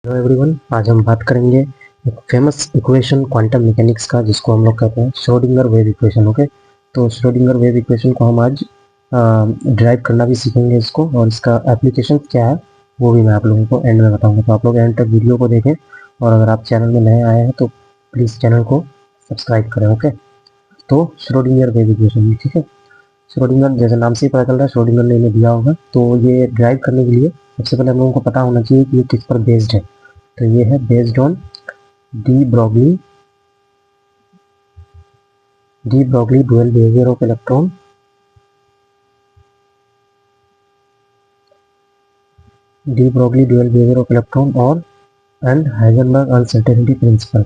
Hello everyone, आज हम बात करेंगे एक फेमस इक्वेशन क्वांटम मैकेनिक्स का, जिसको हम लोग कहते हैं श्रोडिंगर वेव इक्वेशन। ओके, तो श्रोडिंगर वेव इक्वेशन को हम आज ड्राइव करना भी सीखेंगे इसको, और इसका एप्लीकेशन क्या है वो भी मैं आप लोगों को एंड में बताऊंगा। तो आप लोग एंड तक वीडियो को देखें, और अगर आप चैनल में नए आए हैं तो प्लीज़ चैनल को सब्सक्राइब करें। ओके, तो श्रोडिंगर वेव इक्वेशन, ठीक है। श्रोडिंगर जैसे नाम से ही पता चल रहा है, श्रोडिंगर ने इन्हें दिया होगा। तो ये ड्राइव करने के लिए सबसे पहले हम लोगों को पता होना चाहिए कि ये किस पर बेस्ड है। तो ये है based on de Broglie dual behaviour of electron, de Broglie dual behaviour of electron और and Heisenberg uncertainty principle.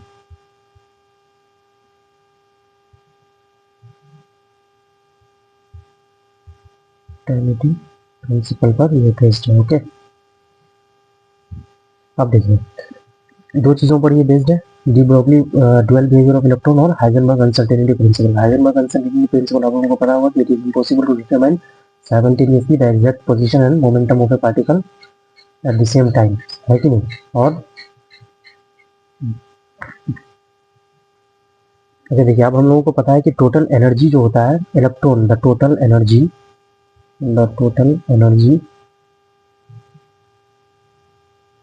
Uncertainty principle पर ये बेस्ड है। ओके, अब देखिए दो चीज़ों पर ये बेस्ड है, de Broglie dual behaviour of electron और Heisenberg uncertainty principle. Heisenberg uncertainty principle आप लोगों को पता होगा कि it is impossible to determine simultaneously the exact position and momentum of a particle at the same time, है कि नहीं। और अच्छा देखिए, अब हम लोगों को पता है कि टोटल एनर्जी जो होता है electron, the total energy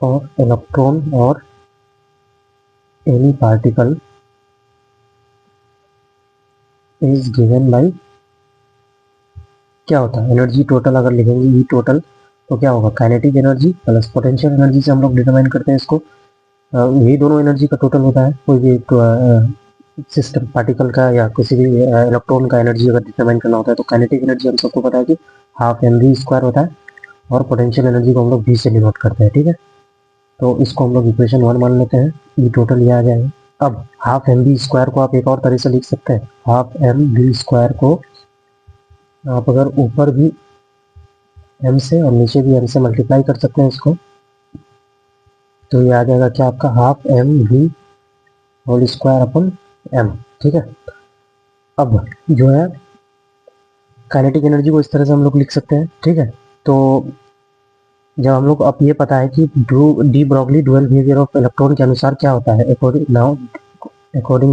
of electron और any particle is given by, क्या होता है एनर्जी टोटल, अगर लिखेंगे ई टोटल तो क्या होगा, kinetic energy plus potential energy से हम लोग डिटरमाइन करते हैं इसको। यही दोनों एनर्जी का टोटल होता है। कोई भी सिस्टम पार्टिकल का या किसी भी इलेक्ट्रॉन का एनर्जी अगर डिटरमाइन करना होता है तो काइनेटिक एनर्जी हम सबको पता है कि हाफ एम वी स्क्वायर होता है, और पोटेंशियल एनर्जी को हम लोग वी से डिनोट करते हैं, ठीक है। तो इसको हम लोग इक्वेशन 1 मान लेते हैं, ई टोटल ये आ जाएगा। अब हाफ एम वी स्क्वायर को आप एक और तरह से लिख सकते हैं, हाफ एम वी स्क्वायर को आप अगर ऊपर भी एम से और नीचे भी एम से मल्टीप्लाई कर सकते हैं इसको, तो ये आ जाएगा क्या आपका half M V whole square upon M, ठीक है। अब जो है काइनेटिक एनर्जी को इस तरह से हम लोग लिख सकते हैं, ठीक है। तो जब हम लोग अब ये पता है कि de Broglie dual behaviour of electron के अनुसार क्या होता है, according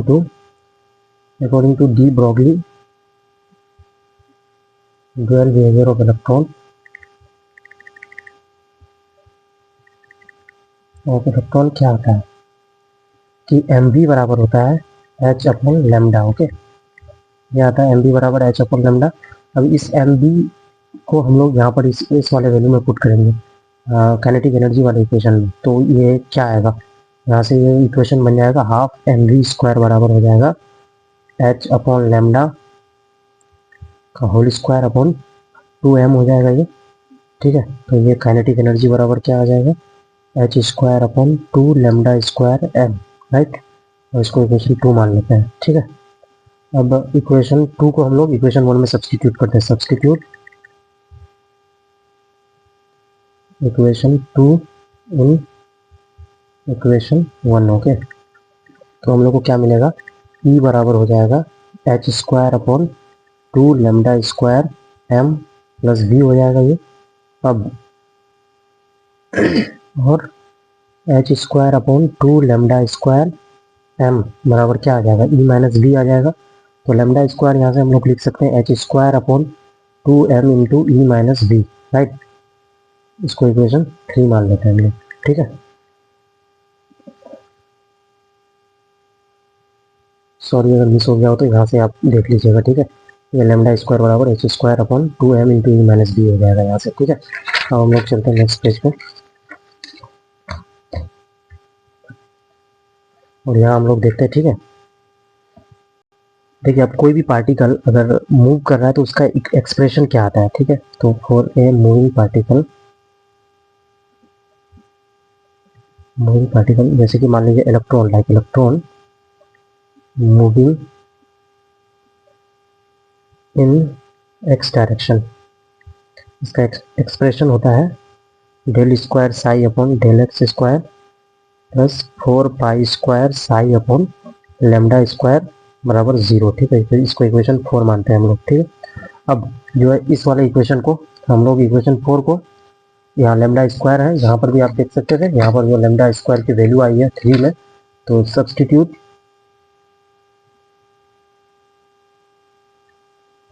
to de Broglie dual behaviour of electron क्या होता है कि एम वी बराबर होता है एच अपॉन लेमडा। ओके, ये आता है एम वी बराबर एच अपॉन लेमडा। अब इस एम वी को हम लोग यहाँ पर इस वाले वैल्यू में पुट करेंगे काइनेटिक एनर्जी वाले इक्वेशन में, तो ये क्या आएगा, यहाँ से ये इक्वेशन बन जाएगा हाफ एम वी स्क्वायर बराबर हो जाएगा एच अपॉन लेमडा का होल स्क्वायर अपॉन 2m हो जाएगा ये, ठीक है। तो ये काइनेटिक एनर्जी बराबर क्या आ जाएगा, h square upon 2 lambda square m, right. और इसको इक्वेशन 2 मान लेते हैं, ठीक है। अब इक्वेशन 2 को हम लोग इक्वेशन 1 में सब्सटीट्यूट करते हैं, substitute equation 2 in equation 1। Okay, तो हम लोग को क्या मिलेगा, ई बराबर हो जाएगा h square upon 2 lambda square m plus V हो जाएगा ये। अब और h square upon 2 lambda square m बराबर क्या आ जाएगा, ई माइनस वी आ जाएगा। तो लेमडा स्क्वायर यहाँ से हम लोग लिख सकते हैं h square upon 2m into E minus V, right. इसको इक्वेशन 3 मान लेते हैं हम लोग, ठीक है। सॉरी अगर मिस हो गया हो तो यहाँ से आप देख लीजिएगा, ठीक है। ये लेमडा स्क्वायर बराबर h square upon 2m into E minus V हो जाएगा यहाँ से, ठीक है। अब हम लोग चलते हैं नेक्स्ट पेज पे, और यहाँ हम लोग देखते हैं, ठीक है। देखिए अब कोई भी पार्टिकल अगर मूव कर रहा है तो उसका एक एक्सप्रेशन क्या आता है, ठीक है। तो फॉर ए मूविंग पार्टिकल जैसे कि मान लीजिए electron, like electron moving in x direction, इसका एक्सप्रेशन होता है del square psi upon del x square plus 4 pi square psi upon lambda square बराबर 0, ठीक है। फिर इसको इक्वेशन 4 मानते हैं हम लोग, ठीक है। अब जो है इस वाले इक्वेशन को हम लोग इक्वेशन 4 को यहाँ लेमडा स्क्वायर है, यहाँ पर भी आप देख सकते थे, यहाँ पर जो लेमडा स्क्वायर की वैल्यू आई है 3 में, तो सब्सटीट्यूट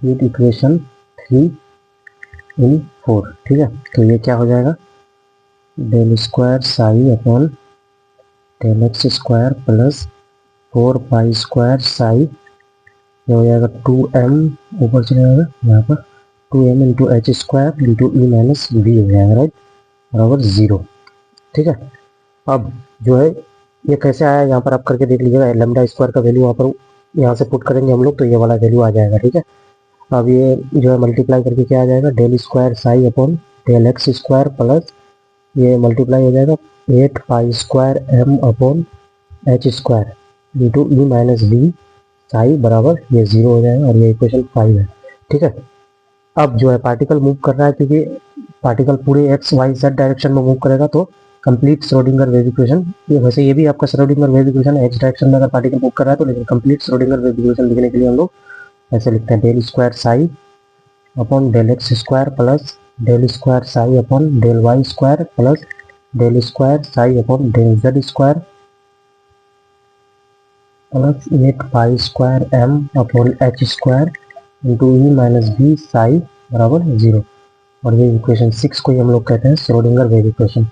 इक्वेशन 3 इन 4, ठीक है। तो ये क्या हो जाएगा, del square psi upon del x square plus 4 pi square psi, ये हो जाएगा 2m, ऊपर चले जाएगा यहाँ पर 2m into H square into E minus B हो जाएगा, राइट, बराबर 0, ठीक है। अब जो है ये कैसे आया, यहाँ पर आप करके देख लीजिएगा, लेमडा स्क्वायर का वैल्यू यहाँ पर यहाँ से पुट करेंगे हम लोग तो ये वाला वैल्यू आ जाएगा, ठीक है। अब ये जो है मल्टीप्लाई करके क्या आ जाएगा, del square psi upon del x square plus ये मल्टीप्लाई हो जाएगा 8 pi square M upon H square into E minus B psi बराबर ये 0 हो जाएगा, और ये इक्वेशन 5 है, ठीक है। अब जो है पार्टिकल मूव कर रहा है, क्योंकि पार्टिकल पूरे एक्स वाई जेड डायरेक्शन में मूव करेगा, तो कंप्लीट श्रोडिंगर वेव इक्वेशन, ये वैसे ये भी आपका Schrodinger wave equation x direction में अगर पार्टिकल मूव कर रहा है तो, लेकिन कंप्लीट श्रोडिंगर वेव इक्वेशन लिखने के लिए हम लोग ऐसे लिखते हैं, del square psi upon del x square plus del square psi upon del Y square plus del square psi upon del Z square plus 8 pi square M upon H square into E minus B psi बराबर 0, और ये equation 6 को ही हम लोग कहते हैं Schrodinger wave equation.